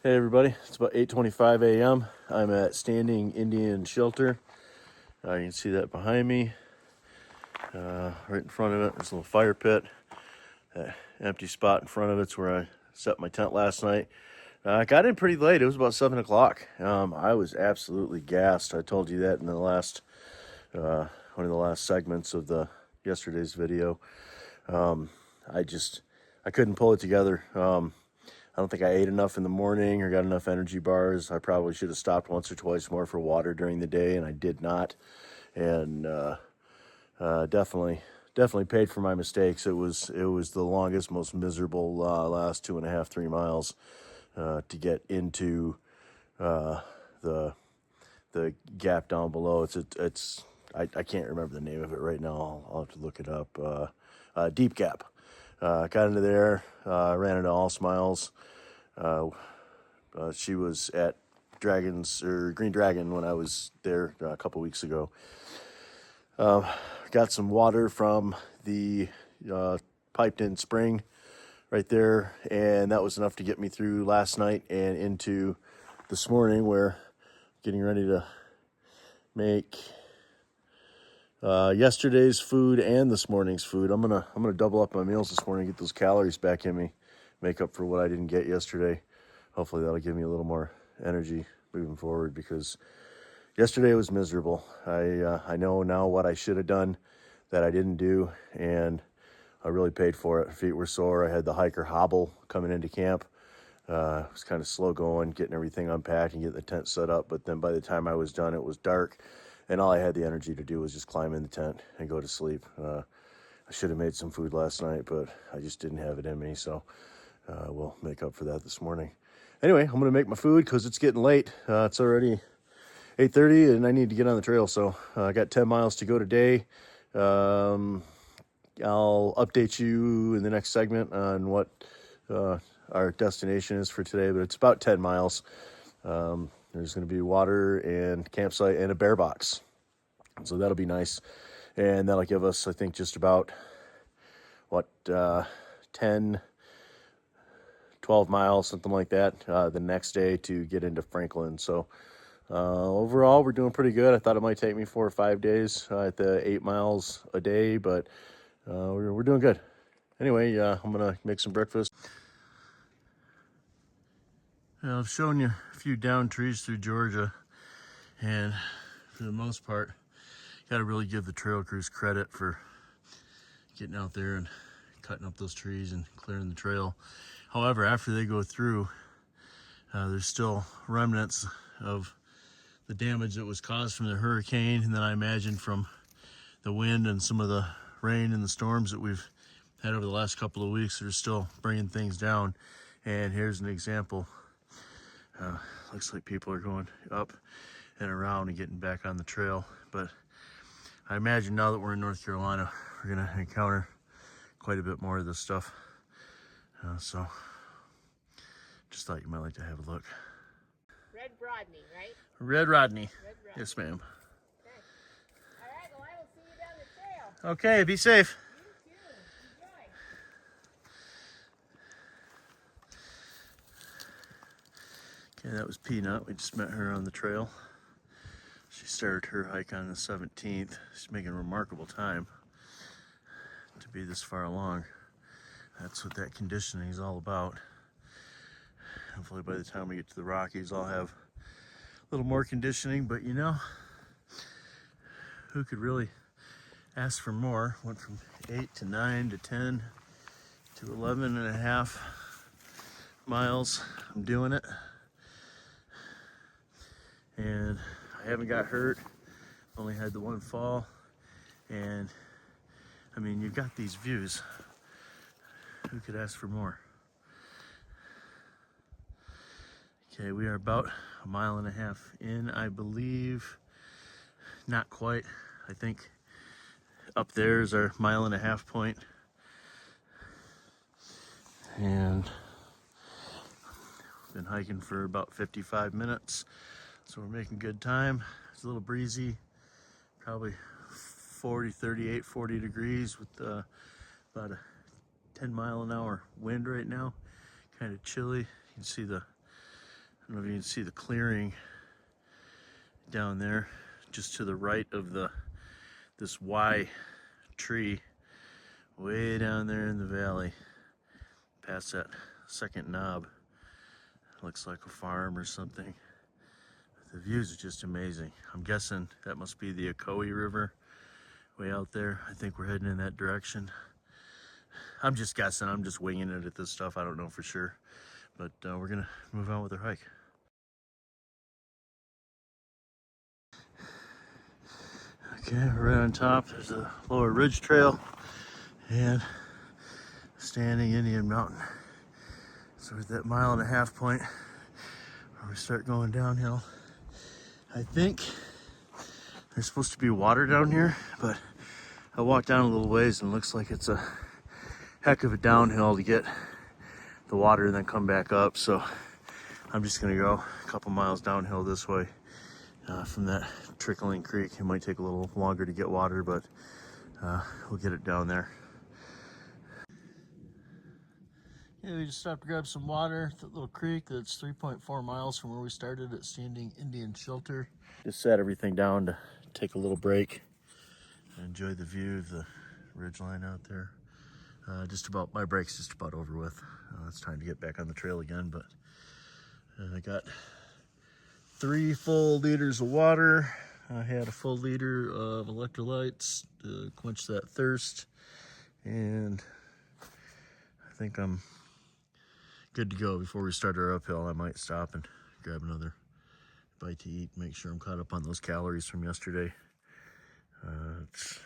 Hey everybody, it's about 8:25 a.m. I'm at Standing Indian Shelter. You can see that behind me. Right in front of it, there's a little fire pit. That empty spot in front of it's where I set my tent last night. I got in pretty late. It was about 7 o'clock. I was absolutely gassed. I told you that in the last one of the last segments of the yesterday's video. I couldn't pull it together. I don't think I ate enough in the morning or got enough energy bars. I probably should have stopped once or twice more for water during the day, and I did not. And definitely paid for my mistakes. It was the longest, most miserable last 2.5, 3 miles to get into the gap down below. I can't remember the name of it right now. I'll have to look it up. Deep Gap. Got into there, ran into All Smiles. She was at Green Dragon when I was there a couple weeks ago. Got some water from the piped in spring right there, and that was enough to get me through last night and into this morning, where getting ready to make yesterday's food and this morning's food. I'm gonna double up my meals this morning, get those calories back in me, make up for what I didn't get yesterday. Hopefully that'll give me a little more energy moving forward, because yesterday was miserable. I know now what I should have done that I didn't do, and I really paid for it. Feet were sore. I had the hiker hobble coming into camp. It was kind of slow going, getting everything unpacked and getting the tent set up. But then by the time I was done, it was dark, and all I had the energy to do was just climb in the tent and go to sleep. I should have made some food last night, but I just didn't have it in me. So we'll make up for that this morning. Anyway, I'm going to make my food because it's getting late. It's already 8:30 and I need to get on the trail. So I got 10 miles to go today. I'll update you in the next segment on what our destination is for today, but it's about 10 miles. There's going to be water and campsite and a bear box. So that'll be nice. And that'll give us, I think, just about 10, 12 miles, something like that, the next day to get into Franklin. So overall, we're doing pretty good. I thought it might take me 4 or 5 days at the 8 miles a day, but we're doing good. Anyway, I'm going to make some breakfast. Now, I've shown you a few down trees through Georgia, and for the most part, got to really give the trail crews credit for getting out there and cutting up those trees and clearing the trail. However, after they go through, there's still remnants of the damage that was caused from the hurricane, and then I imagine from the wind and some of the rain and the storms that we've had over the last couple of weeks that are still bringing things down. And here's an example. Looks like people are going up and around and getting back on the trail, but I imagine now that we're in North Carolina, we're going to encounter quite a bit more of this stuff. So just thought you might like to have a look. Red Rodney, right? Red Rodney. Red Rodney. Yes, ma'am. Okay. All right, well, I will see you down the trail. Okay, be safe. You too. Enjoy. Okay, that was Peanut. We just met her on the trail. She started her hike on the 17th. She's making a remarkable time to be this far along. That's what that conditioning is all about. Hopefully by the time we get to the Rockies, I'll have a little more conditioning, but you know, who could really ask for more? Went from 8 to 9 to 10 to 11 and a half miles. I'm doing it. And I haven't got hurt. Only had the one fall. And I mean, you've got these views. Who could ask for more? Okay, we are about 1.5 miles in, I believe. Not quite. I think up there is our 1.5 mile point. And been hiking for about 55 minutes. So we're making good time. It's a little breezy, probably 40 degrees with about a 10-mile-an-hour wind right now. Kind of chilly. You can see the I don't know if you can see the clearing down there, just to the right of this Y tree, way down there in the valley, past that second knob. Looks like a farm or something. The views are just amazing. I'm guessing that must be the Ocoee River way out there. I think we're heading in that direction. I'm just guessing. I'm just winging it at this stuff. I don't know for sure. But we're gonna move on with our hike. Okay, right on top, there's a lower ridge trail and standing Indian Mountain. So we're at that 1.5 mile point where we start going downhill. I think there's supposed to be water down here, but I walked down a little ways and it looks like it's a heck of a downhill to get the water and then come back up. So I'm just gonna go a couple miles downhill this way from that trickling creek. It might take a little longer to get water, but we'll get it down there. Yeah, we just stopped to grab some water at that little creek that's 3.4 miles from where we started at Standing Indian Shelter. Just sat everything down to take a little break and enjoy the view of the ridgeline out there. My break's just about over with. It's time to get back on the trail again, but I got 3 full liters of water. I had a full liter of electrolytes to quench that thirst, and I think I'm good to go. Before we start our uphill, I might stop and grab another bite to eat, make sure I'm caught up on those calories from yesterday. It's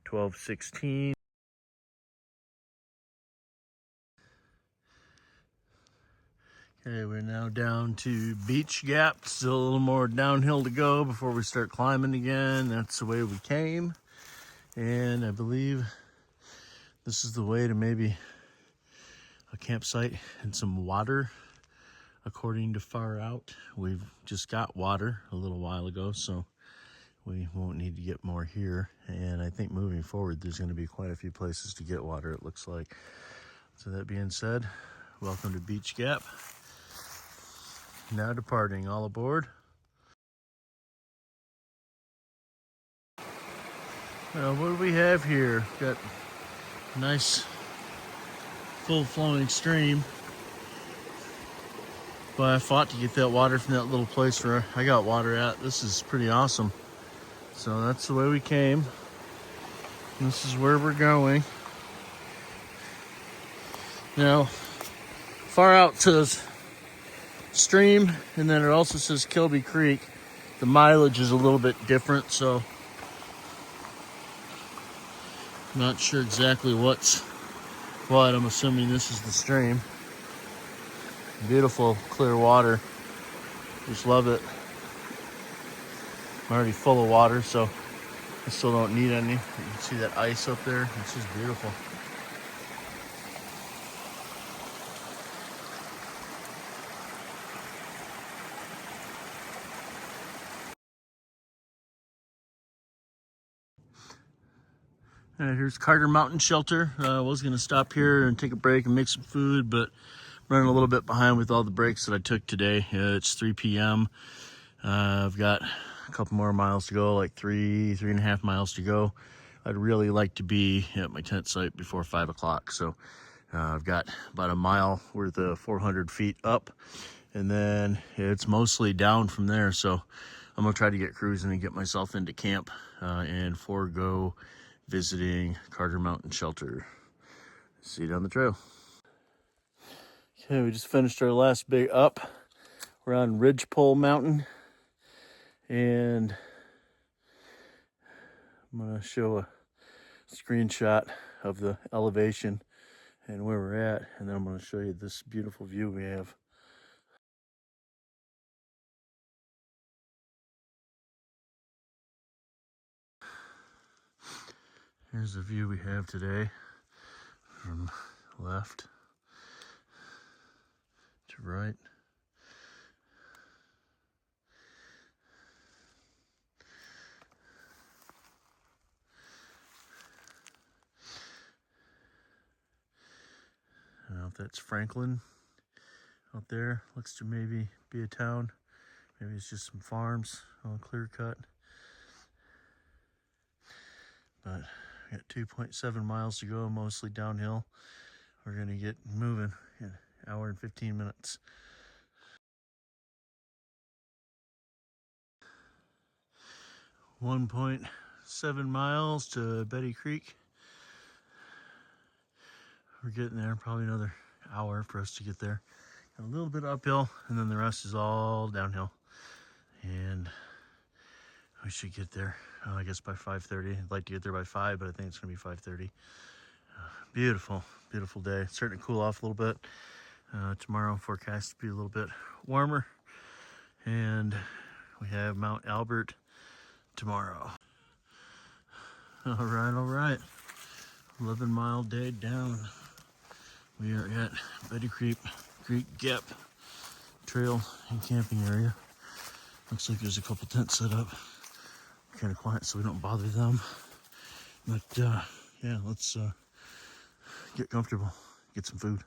12:16. Okay, we're now down to Beach Gap. Still a little more downhill to go before we start climbing again. That's the way we came. And I believe this is the way to maybe a campsite and some water, according to Far Out. We've just got water a little while ago, so we won't need to get more here. And I think moving forward, there's going to be quite a few places to get water, it looks like. So that being said, welcome to Beach Gap. Now departing, all aboard. What do we have here? Got a nice full flowing stream. But I fought to get that water from that little place where I got water at. This is pretty awesome. So that's the way we came. This is where we're going. Now, Far Out says stream, and then it also says Kilby Creek. The mileage is a little bit different, so I'm not sure exactly what's what. I'm assuming this is the stream. Beautiful, clear water. Just love it. I'm already full of water, so I still don't need any. You can see that ice up there. It's just beautiful. All right, here's Carter Mountain Shelter. I was going to stop here and take a break and make some food, but I'm running a little bit behind with all the breaks that I took today. It's 3 p.m. I've got a couple more miles to go, like 3.5 miles to go. I'd really like to be at my tent site before 5 o'clock. So I've got about a mile worth of 400 feet up, and then it's mostly down from there. So I'm going to try to get cruising and get myself into camp and forego visiting Carter Mountain Shelter. See you down the trail. Okay, we just finished our last big up. We're on Ridgepole Mountain, and I'm gonna show a screenshot of the elevation and where we're at, and then I'm gonna show you this beautiful view we have. Here's the view we have today from left to right. I don't know if that's Franklin Out there looks to maybe be a town. Maybe it's just some farms all clear cut. But we got 2.7 miles to go, mostly downhill. We're gonna get moving in an hour and 15 minutes. .7 miles to Betty Creek. We're getting there, probably another hour for us to get there. Got a little bit uphill, and then the rest is all downhill. And we should get there, I guess, by 5:30. I'd like to get there by 5, but I think it's gonna be 5:30. Beautiful, beautiful day. It's starting to cool off a little bit. Tomorrow forecast to be a little bit warmer. And we have Mount Albert tomorrow. All right. 11-mile day down. We are at Betty Creek Gap Trail and camping area. Looks like there's a couple tents set up. Kind of quiet so we don't bother them. But yeah, let's get comfortable, get some food.